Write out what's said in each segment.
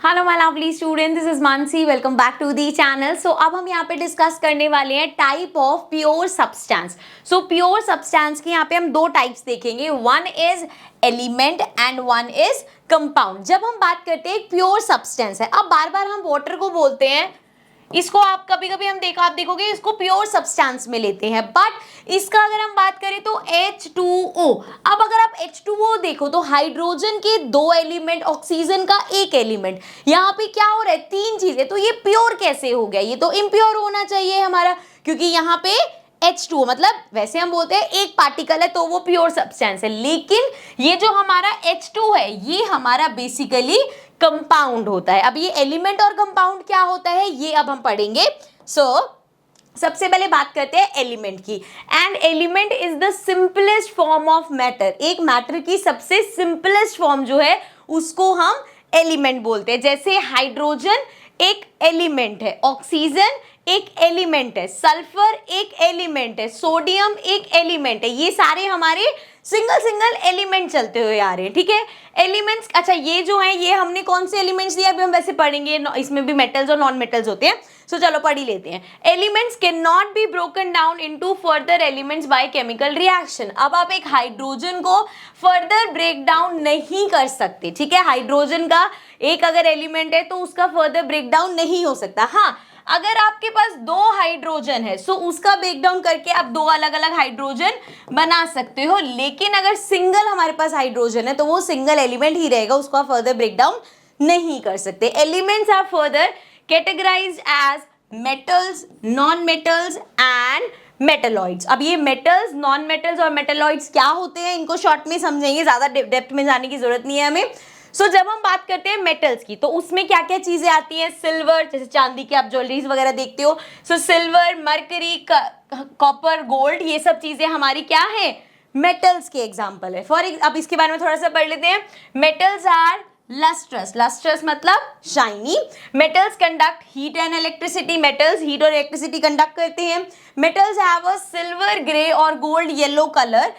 Hello my lovely student, this is Mansi. Welcome back to the channel. So अब हम यहाँ पे डिस्कस करने वाले हैं type of pure substance. So pure substance के यहाँ पे हम दो टाइप्स देखेंगे, one is element and one is compound. जब हम बात करते हैं प्योर सब्सटेंस है, अब बार बार हम वाटर को बोलते हैं, इसको आप कभी कभी आप देखोगे इसको प्योर सब्सटेंस में लेते हैं, बट इसका अगर हम बात करें तो H2O। अब अगर आप H2O देखो तो हाइड्रोजन के दो एलिमेंट, ऑक्सीजन का एक एलिमेंट, यहाँ पे क्या हो रहा है, तीन चीजें, तो ये प्योर कैसे हो गया? ये तो इम्प्योर होना चाहिए हमारा, क्योंकि यहाँ पे H2O मतलब वैसे हम बोलते हैं एक पार्टिकल है तो वो प्योर सब्सटेंस है, लेकिन ये जो हमारा H2 है ये हमारा बेसिकली कंपाउंड होता है। अब ये एलिमेंट और कंपाउंड क्या होता है ये अब हम पढ़ेंगे। सबसे पहले बात करते हैं एलिमेंट की। And element is the simplest form of matter. एक मैटर की सबसे सिंपलेस्ट फॉर्म जो है उसको हम एलिमेंट बोलते हैं। जैसे हाइड्रोजन एक एलिमेंट है, ऑक्सीजन एक एलिमेंट है, सल्फर एक एलिमेंट है, सोडियम एक एलिमेंट है, ये सारे हमारे सिंगल एलिमेंट चलते हुए आ रहे हैं। ठीक है, एलिमेंट्स, अच्छा ये जो है ये हमने कौन से एलिमेंट्स दिए अभी हम वैसे पढ़ेंगे, इसमें भी मेटल्स और नॉन मेटल्स होते हैं। सो चलो पढ़ ही लेते हैं। Elements can not be broken down into further elements by chemical reaction. अब आप एक हाइड्रोजन को फर्दर ब्रेक डाउन नहीं कर सकते। ठीक है, हाइड्रोजन का एक अगर एलिमेंट है तो उसका फर्दर ब्रेक डाउन नहीं हो सकता। हाँ, अगर आपके पास दो हाइड्रोजन है सो उसका ब्रेक डाउन करके आप दो अलग अलग हाइड्रोजन बना सकते हो, लेकिन अगर सिंगल हमारे पास हाइड्रोजन है तो वो सिंगल एलिमेंट ही रहेगा, उसको आप फर्दर ब्रेक डाउन नहीं कर सकते। Elements are further categorized as metals, non metals and metalloids. अब ये मेटल्स, नॉन मेटल्स और मेटलॉइड्स क्या होते हैं इनको शॉर्ट में समझेंगे, ज्यादा डेप्थ में जाने की जरूरत नहीं है हमें। जब हम बात करते हैं मेटल्स की तो उसमें क्या क्या चीजें आती हैं, सिल्वर, जैसे चांदी की आप ज्वेलरीज वगैरह देखते हो, सिल्वर, मरकरी, कॉपर, गोल्ड, ये सब चीजें हमारी क्या है, मेटल्स के एग्जांपल है। अब इसके बारे में थोड़ा सा पढ़ लेते हैं। मेटल्स आर लस्ट्रस, लस्ट्रस मतलब shiny. Metals conduct heat and electricity, metals heat और इलेक्ट्रिसिटी कंडक्ट करते हैं। Metals have a silver, grey और gold yellow colour.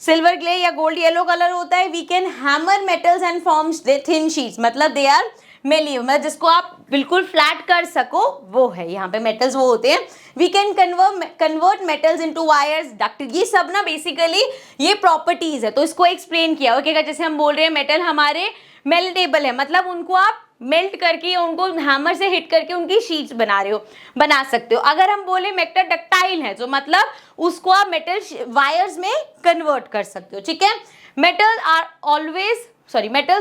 Silver grey या गोल्ड येलो कलर होता है। We can hammer metals and forms thin sheets, मतलब they are मेलिव, मतलब जिसको आप बिल्कुल फ्लैट कर सको वो है, यहाँ पे मेटल्स वो होते हैं। We can convert metals into wires, duct, ये सब ना बेसिकली ये प्रॉपर्टीज है, तो इसको एक्सप्लेन किया ओके। जैसे हम बोल रहे हैं मेटल हमारे मेल्टेबल है, मतलब उनको आप मेल्ट करके, उनको हैमर से हिट करके उनकी शीट्स बना सकते हो। अगर हम बोले मेटल डक्टाइल है तो मतलब उसको आप मेटल वायर्स में कन्वर्ट कर सकते हो। ठीक है, metals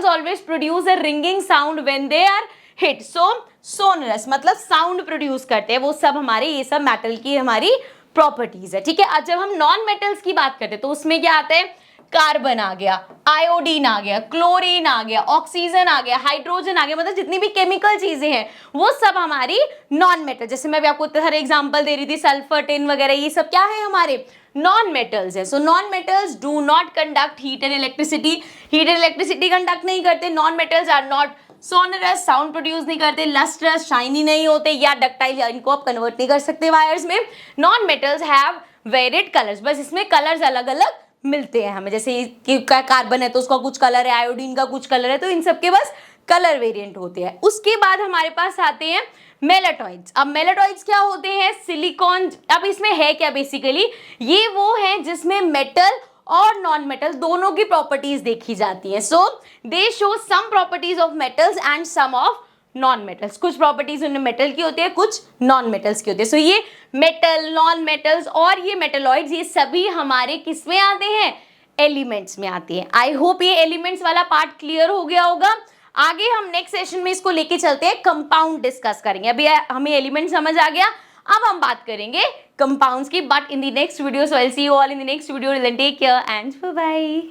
always produce a ringing sound when they are hit. Sonorous मतलब साउंड प्रोड्यूस करते हैं, वो सब हमारे ये सब मेटल की हमारी प्रॉपर्टीज है। ठीक है, आज जब हम नॉन मेटल्स की बात करते हैं तो उसमें क्या आता है, कार्बन आ गया, आयोडीन आ गया, क्लोरीन आ गया, ऑक्सीजन आ गया, हाइड्रोजन आ गया, मतलब जितनी भी केमिकल चीजें हैं वो सब हमारी नॉन मेटल। जैसे मैं भी आपको इतने सारे एग्जांपल दे रही थी, सल्फर, टिन वगैरह, ये सब क्या है, हमारे नॉन मेटल्स है। So non metals do not conduct heat and electricity, heat and electricity conduct नहीं करते। Non metals are not sonorous, sound produce नहीं करते, लस्ट्रस, शाइनी नहीं होते, या डक्टाइल, या इनको आप कन्वर्ट नहीं कर सकते वायर्स में। Non metals have varied colours, बस इसमें कलर्स अलग अलग मिलते हैं हमें, जैसे कि कार्बन है तो उसका कुछ कलर है, आयोडीन का कुछ कलर है, तो इन सब के बस कलर वेरिएंट होते हैं। उसके बाद हमारे पास आते हैं मेलेटॉइड्स। अब मेलेटॉइड्स क्या होते हैं, सिलिकॉन। अब इसमें है क्या, बेसिकली ये वो है जिसमें मेटल और नॉन मेटल दोनों की प्रॉपर्टीज देखी जाती है। So they show some properties of metals and some of non metals. कुछ प्रॉपर्टीज उनमें मेटल की होती है, कुछ नॉन मेटल्स की होती है। सो ये मेटल, नॉन मेटल्स और ये मेटलॉइड्स, ये सभी हमारे किस में आते हैं, एलिमेंट्स में आते हैं। आई होप ये एलिमेंट्स वाला पार्ट क्लियर हो गया होगा। आगे हम नेक्स्ट सेशन में इसको लेके चलते हैं, कंपाउंड डिस्कस करेंगे। अभी हमें एलिमेंट समझ आ गया, अब हम बात करेंगे कंपाउंड्स की, but in the next video. So I will see you all in the next video. Take care and bye bye.